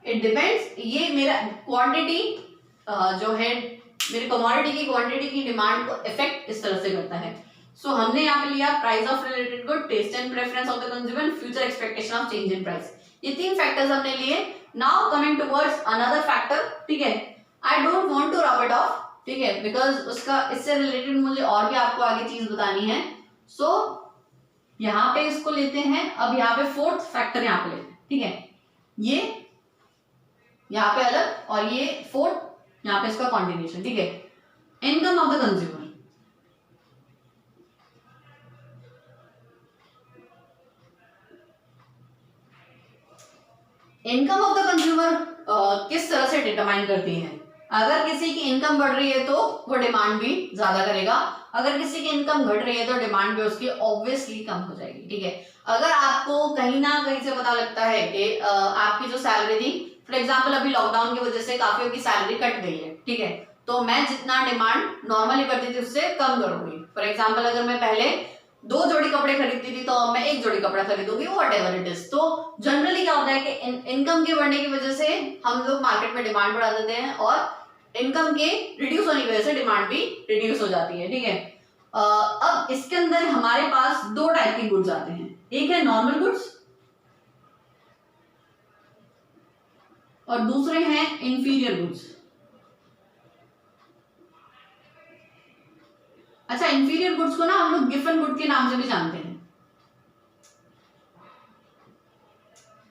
इट डिपेंड्स, ये मेरा क्वांटिटी जो है मेरी कमोडिटी की क्वांटिटी की डिमांड को इफेक्ट इस तरह से करता है। सो हमने यहाँ पे लिया price of related good, taste and preference of the consumer, future expectation of change in price, ये 3 फैक्टर्स हमने लिए। Now coming towards another factor, ठीक है, I don't want to rub it off, ठीक है, बिकॉज उसका इससे रिलेटेड मुझे और भी आपको आगे चीज बतानी है। सो यहाँ पे इसको लेते हैं, अब यहाँ पे 4th फैक्टर यहाँ पे लेते हैं, ठीक है, ये यहाँ पे अलग और ये 4th यहाँ पे इसका कॉन्टिन्यूशन, ठीक है, income of the consumer, income of the consumer किस तरह से डिटरमाइन करती है। अगर किसी की इनकम बढ़ रही है तो वो डिमांड भी ज्यादा करेगा, अगर किसी की इनकम घट रही है तो डिमांड भी उसकी ऑब्वियसली कम हो जाएगी, ठीक है। अगर आपको कहीं ना कहीं से पता लगता है कि आपकी जो सैलरी थी, फॉर एग्जाम्पल अभी लॉकडाउन की वजह से काफियों की सैलरी कट गई है, ठीक है, तो मैं जितना डिमांड नॉर्मली करती थी उससे कम करूंगी। फॉर एग्जाम्पल अगर मैं पहले 2 जोड़ी कपड़े खरीदती थी तो मैं 1 जोड़ी कपड़ा खरीदूंगी, व्हाटएवर इट इज। तो जनरली क्या होता है कि इनकम के बढ़ने की वजह से हम लोग मार्केट में डिमांड बढ़ा देते हैं और इनकम के रिड्यूस होने की वजह से डिमांड भी रिड्यूस हो जाती है, ठीक है। अब इसके अंदर हमारे पास 2 टाइप के गुड्स आते हैं, एक है नॉर्मल गुड्स और दूसरे हैं इंफीरियर गुड्स। अच्छा, इंफीरियर गुड्स को ना हम लोग गिफन गुड के नाम से भी जानते हैं।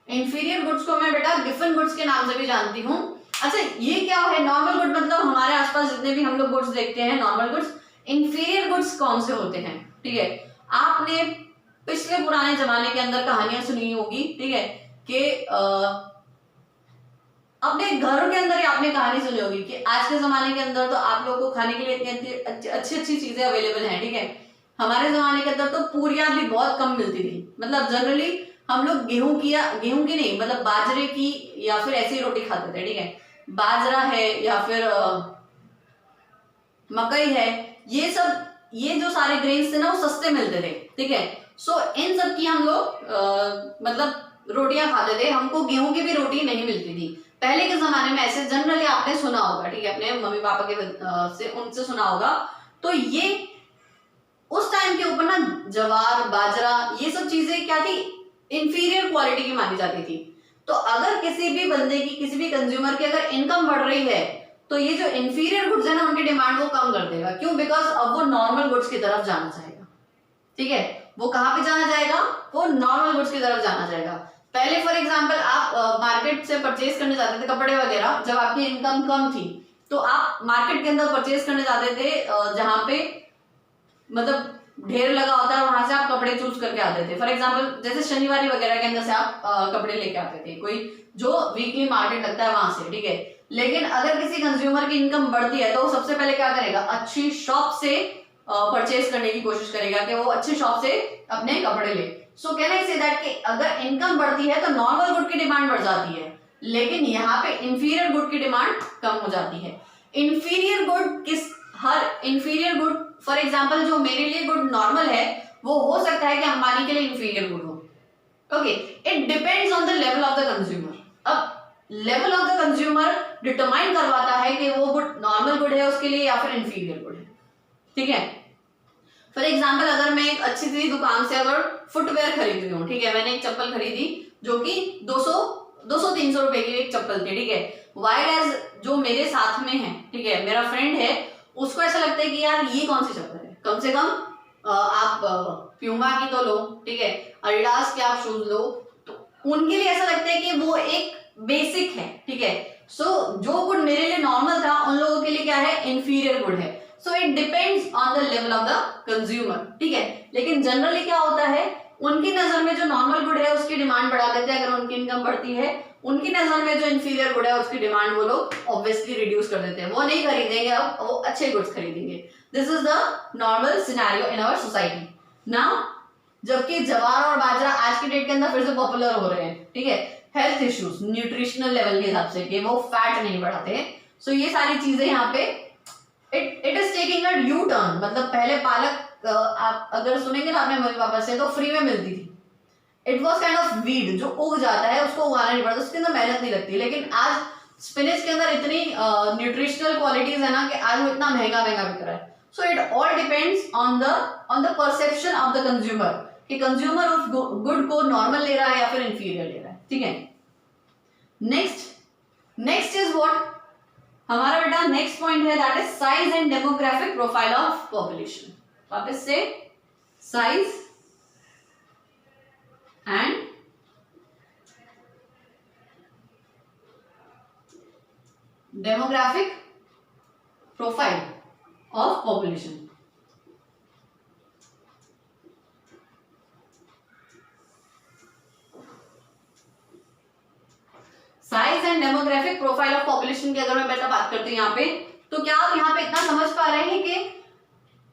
इंफीरियर गुड्स को मैं बेटा गिफन गुड्स के नाम से भी जानती हूँ। अच्छा, ये क्या है नॉर्मल गुड, मतलब हमारे आसपास जितने भी हम लोग गुड्स देखते हैं नॉर्मल गुड्स। इंफीरियर गुड्स कौन से होते हैं, ठीक है, आपने पिछले पुराने जमाने के अंदर कहानियां सुनी होगी, ठीक है, कि अपने घरों के अंदर ही आपने कहानी सुनी होगी कि आज के जमाने के अंदर तो आप लोगों को खाने के लिए इतनी अच्छी अच्छी चीजें अवेलेबल हैं, ठीक है। हमारे जमाने के अंदर तो पूरियां भी बहुत कम मिलती थी, मतलब जनरली हम लोग गेहूं की नहीं, मतलब बाजरे की या फिर ऐसी रोटी खाते थे, ठीक है। बाजरा है या फिर मकई है, ये जो सारे ग्रेन्स थे ना वो सस्ते मिलते थे, ठीक है। सो इन सब की हम लोग मतलब रोटियां खाते थे, हमको गेहूं की भी रोटी नहीं मिलती थी पहले के जमाने में, ऐसे जनरली आपने सुना होगा, ठीक है, अपने मम्मी पापा के से उनसे सुना होगा। तो ये उस टाइम के ऊपर ना ज्वार बाजरा ये सब चीजें क्या थी, इंफीरियर क्वालिटी की मानी जाती थी। तो अगर किसी भी बंदे की, किसी भी कंज्यूमर की अगर इनकम बढ़ रही है तो ये जो इंफीरियर गुड्स है ना उनकी डिमांड वो कम कर देगा, क्यों, बिकॉज अब वो नॉर्मल गुड्स की तरफ जाना चाहेगा, ठीक है। वो कहाँ पे जाना जाएगा, वो नॉर्मल गुड्स की तरफ जाना चाहेगा। पहले फॉर एग्जाम्पल आप मार्केट से परचेज करने जाते थे कपड़े वगैरह, जब आपकी इनकम कम थी तो आप मार्केट के अंदर परचेज करने जाते थे जहां पे मतलब ढेर लगा होता है, वहां से आप कपड़े चूज करके आते थे। फॉर एग्जाम्पल जैसे शनिवारी वगैरह के अंदर से आप कपड़े लेके आते थे, कोई जो वीकली मार्केट लगता है वहां से, ठीक है। लेकिन अगर किसी कंज्यूमर की इनकम बढ़ती है तो वो सबसे पहले क्या करेगा, अच्छी शॉप से परचेज करने की कोशिश करेगा कि वो अच्छी शॉप से अपने कपड़े ले। So can I say that कि अगर इनकम बढ़ती है तो नॉर्मल गुड की डिमांड बढ़ जाती है, लेकिन यहाँ पे इंफीरियर गुड की डिमांड कम हो जाती है। इंफीरियर गुड किस, हर इंफीरियर गुड, फॉर एग्जाम्पल जो मेरे लिए गुड नॉर्मल है वो हो सकता है कि अंबानी के लिए इंफीरियर गुड हो। Okay, it depends on the level of the consumer. अब level of the consumer determine करवाता है कि वो गुड नॉर्मल गुड है उसके लिए या फिर इंफीरियर गुड है, ठीक है। फॉर एग्जाम्पल अगर मैं एक अच्छी सी दुकान से अगर फुटवेयर खरीद रही हूँ, ठीक है, मैंने एक चप्पल खरीदी जो कि 200-300 रुपए की एक चप्पल थी, ठीक है। वाइड एज जो मेरे साथ में है, ठीक है, मेरा फ्रेंड है, उसको ऐसा लगता है कि यार ये कौन सी चप्पल है, कम से कम आप प्यूमा की तो लो, ठीक है, एडिडास के आप शूज लो, तो उनके लिए ऐसा लगता है कि वो एक बेसिक है, ठीक है। सो जो गुड मेरे लिए नॉर्मल था उन लोगों के लिए क्या है, इंफीरियर गुड है। So it depends on the level of the consumer, ठीक है। लेकिन जनरली क्या होता है, उनकी नजर में जो नॉर्मल गुड है उसकी डिमांड बढ़ा देते हैं अगर उनकी इनकम बढ़ती है, उनकी नजर में जो इंफीरियर गुड है उसकी डिमांड वो लोग ऑब्वियसली रिड्यूस कर देते हैं, वो नहीं खरीदेंगे, अब वो अच्छे गुड्स खरीदेंगे। This is the normal scenario in our society now. जबकि जवार और बाजरा आज के डेट के अंदर फिर से पॉपुलर हो रहे हैं, ठीक है, हेल्थ इश्यूज, न्यूट्रिशनल लेवल के हिसाब से कि वो फैट नहीं बढ़ाते। सो ये सारी चीजें यहाँ पे it is taking a U turn. मतलब पहले पालक आप अगर सुनेंगे ना अपने मम्मी पापा से तो फ्री में मिलती थी, it was kind of weed जो उग जाता है, उसको उगाना नहीं पड़ता, उसके अंदर मेहनत नहीं लगती। लेकिन आज स्पिनच के अंदर इतनी न्यूट्रिशनल क्वालिटीज है ना कि आज वो इतना महंगा बिक रहा है। So it all depends on the perception of the consumer कि कंज्यूमर उस गुड को नॉर्मल ले रहा है या फिर इंफीरियर ले रहा है, ठीक है। नेक्स्ट इज व्हाट, हमारा बेटा नेक्स्ट पॉइंट है that is size and demographic profile of population. वापस से size and demographic profile of population. Size and demographic profile of population की अगर मैं बेटा बात करती हूँ यहाँ पे, तो क्या आप यहाँ पे इतना समझ पा रहे हैं कि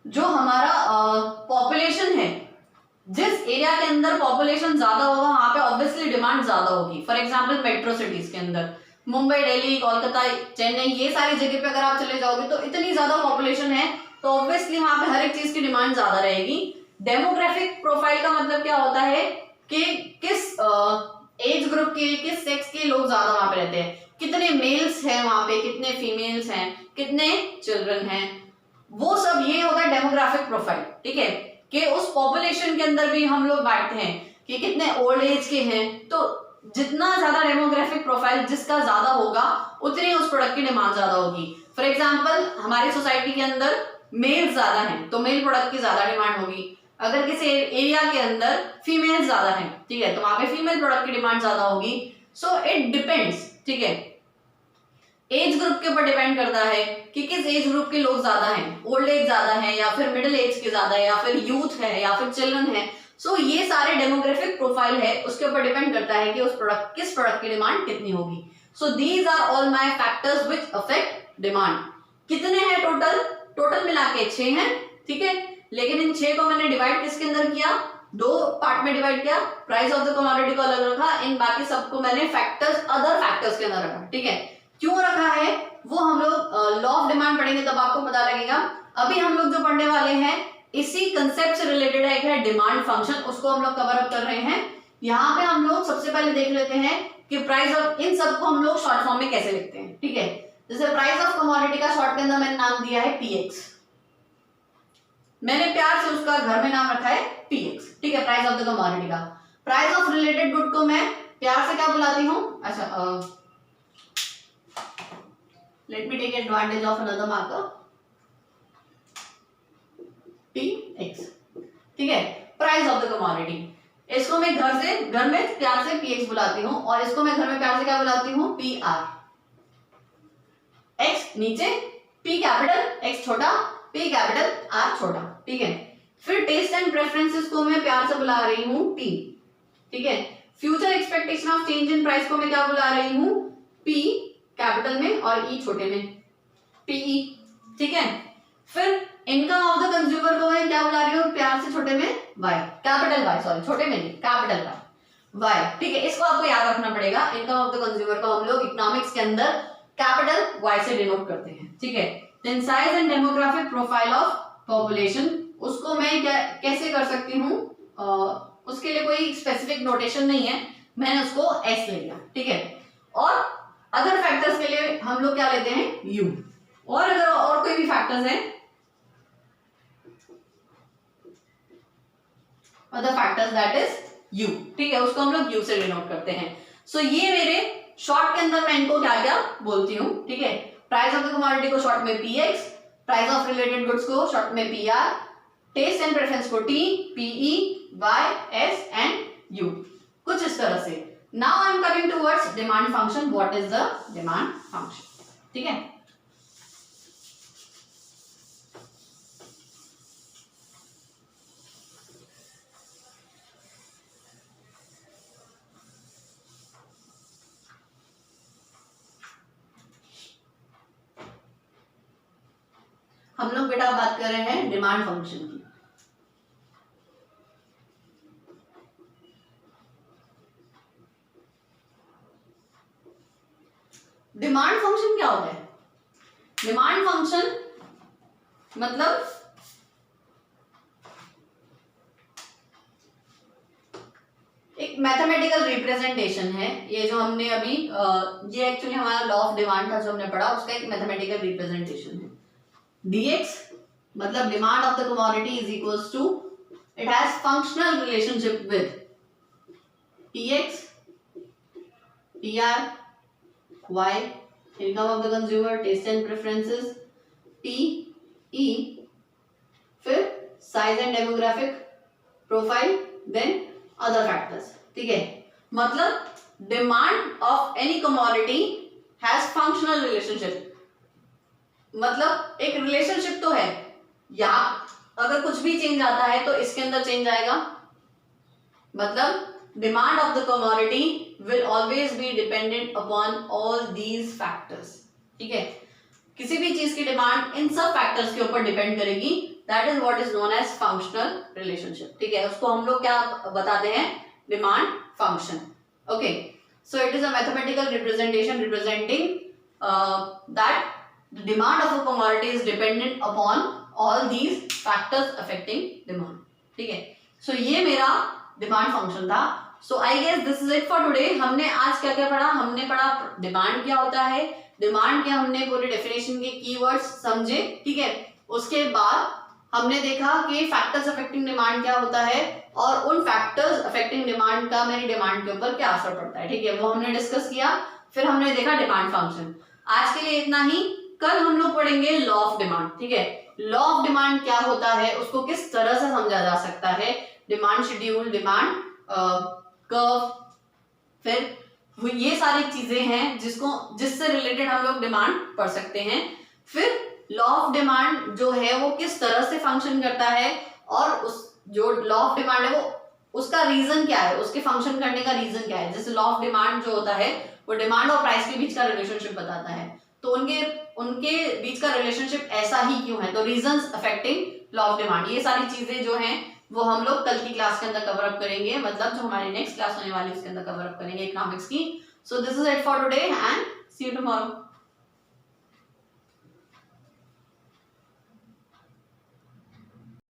जो हमारा पॉपुलेशन है, जिस एरिया के अंदर पॉपुलेशन ज्यादा होगा वहां पे ऑब्वियसली डिमांड ज्यादा होगी। फॉर एग्जांपल मेट्रो सिटीज के अंदर मुंबई, दिल्ली, कोलकाता, चेन्नई, ये सारी जगह पे अगर आप चले जाओगे तो इतनी ज्यादा पॉपुलेशन है तो ऑब्वियसली वहां पे हर एक चीज की डिमांड ज्यादा रहेगी। डेमोग्राफिक प्रोफाइल का मतलब क्या होता है कि किस एज ग्रुप के, किस सेक्स के लोग ज्यादा वहां पे रहते हैं, कितने मेल्स हैं वहां पे, कितने फीमेल्स हैं, कितने चिल्ड्रन हैं, वो सब ये होता है डेमोग्राफिक प्रोफाइल, ठीक है। कि उस पॉपुलेशन के अंदर भी हम लोग बांटते हैं कि कितने ओल्ड एज के हैं, तो जितना ज्यादा डेमोग्राफिक प्रोफाइल जिसका ज्यादा होगा उतनी उस प्रोडक्ट की डिमांड ज्यादा होगी। फॉर एग्जांपल हमारी सोसाइटी के अंदर मेल ज्यादा हैं तो मेल प्रोडक्ट की ज्यादा डिमांड होगी। अगर किसी एरिया के अंदर फीमेल ज्यादा हैं, ठीक है, तो वहां पे फीमेल प्रोडक्ट की डिमांड ज्यादा होगी। सो इट डिपेंड्स, ठीक है, एज ग्रुप के ऊपर डिपेंड करता है कि किस एज ग्रुप के लोग ज्यादा हैं, ओल्ड एज ज्यादा है या फिर मिडिल एज के ज्यादा है या फिर यूथ है या फिर चिल्ड्रन है। सो ये सारे डेमोग्राफिक प्रोफाइल है उसके ऊपर डिपेंड करता है कि उस प्रोडक्ट, किस प्रोडक्ट की डिमांड कितनी होगी। So these are all my factors which affect demand. कितने हैं टोटल मिला के 6 हैं, ठीक है। लेकिन इन 6 को मैंने डिवाइड किसके अंदर किया, 2 पार्ट में डिवाइड किया। प्राइस ऑफ द कमोडिटी को अलग रखा, इन बाकी सबको मैंने फैक्टर्स, अदर फैक्टर्स के अंदर रखा, ठीक है। क्यों रखा है वो हम लोग लॉ ऑफ डिमांड पढ़ेंगे तब आपको पता लगेगा। अभी हम लोग जो पढ़ने वाले हैं इसी कंसेप्ट से रिलेटेड है, एक है डिमांड फंक्शन, उसको हम लोग कवर अप कर रहे हैं। यहाँ पे हम लोग सबसे पहले देख लेते हैं कि प्राइस ऑफ, इन सबको हम लोग शॉर्ट फॉर्म में कैसे लिखते हैं, ठीक है। जैसे प्राइस ऑफ कमोडिटी का शॉर्ट के अंदर मैंने नाम दिया है पीएक्स, मैंने प्यार से उसका घर में नाम रखा है पीएक्स, ठीक है, प्राइस ऑफ द कमोडिटी का। प्राइस ऑफ रिलेटेड गुड को मैं प्यार से क्या बुलाती हूँ, अच्छा let me take advantage of another marker px, ठीक है, प्राइस ऑफ द कमोडिटी। इसको मैं घर में प्यार से px बुलाती हूँ और इसको मैं घर में प्यार से क्या बुलाती हूँ, pr। x नीचे P कैपिटल, X छोटा, P कैपिटल, R छोटा, ठीक है। फिर टेस्ट एंड प्रेफरेंसेस को मैं प्यार से बुला रही हूँ T, ठीक है। Future expectation of change in price को मैं क्या बुला रही हूँ, P कैपिटल में और E छोटे में, PE, ठीक है। फिर इनकम ऑफ द कंज्यूमर को मैं क्या बुला रही हूँ, प्यार से छोटे में Y, कैपिटल Y, सॉरी छोटे में नहीं, कैपिटल Y, ठीक है। इसको आपको याद रखना पड़ेगा। इनकम ऑफ द कंज्यूमर को हम लोग इकोनॉमिक्स के अंदर कैपिटल Y से डिनोट करते हैं, ठीक है। Then size and demographic profile of population, उसको मैं क्या कैसे कर सकती हूँ, उसके लिए कोई स्पेसिफिक नोटेशन नहीं है, मैंने उसको S ले लिया, ठीक है। और अदर फैक्टर्स के लिए हम लोग क्या लेते हैं, U, और अगर और कोई भी फैक्टर्स हैं, other factors that is U, ठीक है, उसको हम लोग U से डिनोट करते हैं। सो ये मेरे शॉर्ट के अंदर मैं इनको क्या क्या बोलती हूँ, ठीक है। प्राइस ऑफ द कमोडिटी को शॉर्ट में PX, price of related goods को शॉर्ट में PR, टेस्ट एंड प्रेफरेंस को T, PE, Y, S and U, कुछ इस तरह से। Now I am coming towards demand function. What is the demand function, ठीक है। हम लोग बेटा बात कर रहे हैं डिमांड फंक्शन की। डिमांड फंक्शन क्या होता है, डिमांड फंक्शन मतलब एक मैथमेटिकल रिप्रेजेंटेशन है। ये जो हमने अभी ये एक्चुअली हमारा लॉ ऑफ डिमांड था जो हमने पढ़ा, उसका एक मैथमेटिकल रिप्रेजेंटेशन है। dx मतलब demand of the commodity is equals to, it has functional relationship with px, pr, y, income of the consumer, taste and preferences, p, e, फिर size and demographic profile, then other factors, ठीक है। मतलब demand of any commodity has functional relationship, मतलब एक रिलेशनशिप तो है, या अगर कुछ भी चेंज आता है तो इसके अंदर चेंज आएगा। मतलब demand of the commodity will always be dependent upon all these factors, ठीक है। किसी भी चीज की डिमांड इन सब फैक्टर्स के ऊपर डिपेंड करेगी, that is what is known as functional relationship, ठीक है। उसको हम लोग क्या बताते हैं, demand function, okay. So it is a mathematical representation representing that the demand of a commodity is dependent upon all these factors affecting demand, ठीक है। सो ये मेरा डिमांड फंक्शन था। So I guess this is it for today. हमने आज क्या क्या पढ़ा, हमने पढ़ा डिमांड क्या होता है, डिमांड के हमने पूरे डेफिनेशन के कीवर्ड्स समझे, ठीक है। उसके बाद हमने देखा कि फैक्टर्स अफेक्टिंग डिमांड क्या होता है और उन फैक्टर्स अफेक्टिंग डिमांड का मेरी डिमांड के ऊपर क्या असर पड़ता है, ठीक है, वो हमने डिस्कस किया। फिर हमने देखा डिमांड फंक्शन। आज के लिए इतना ही। कल हम लोग पढ़ेंगे लॉ ऑफ डिमांड, ठीक है। लॉ ऑफ डिमांड क्या होता है, उसको किस तरह से समझा जा सकता है, डिमांड शेड्यूल, डिमांड कर्व, फिर ये सारी चीजें हैं जिससे रिलेटेड हम लोग डिमांड पढ़ सकते हैं। फिर लॉ ऑफ डिमांड जो है वो किस तरह से फंक्शन करता है और उस जो लॉ ऑफ डिमांड है वो उसका रीजन क्या है, उसके फंक्शन करने का रीजन क्या है। जैसे लॉ ऑफ डिमांड जो होता है वो डिमांड और प्राइस के बीच का रिलेशनशिप बताता है, तो उनके बीच का रिलेशनशिप ऐसा ही क्यों है, तो reasons affecting law of demand, ये सारी चीजें जो हैं वो हम लोग कल की क्लास के अंदर कवर अप करेंगे, मतलब जो हमारी नेक्स्ट क्लास होने वाली है उसके अंदर कवर अप करेंगे इकोनॉमिक्स की। So this is it for today and see you tomorrow.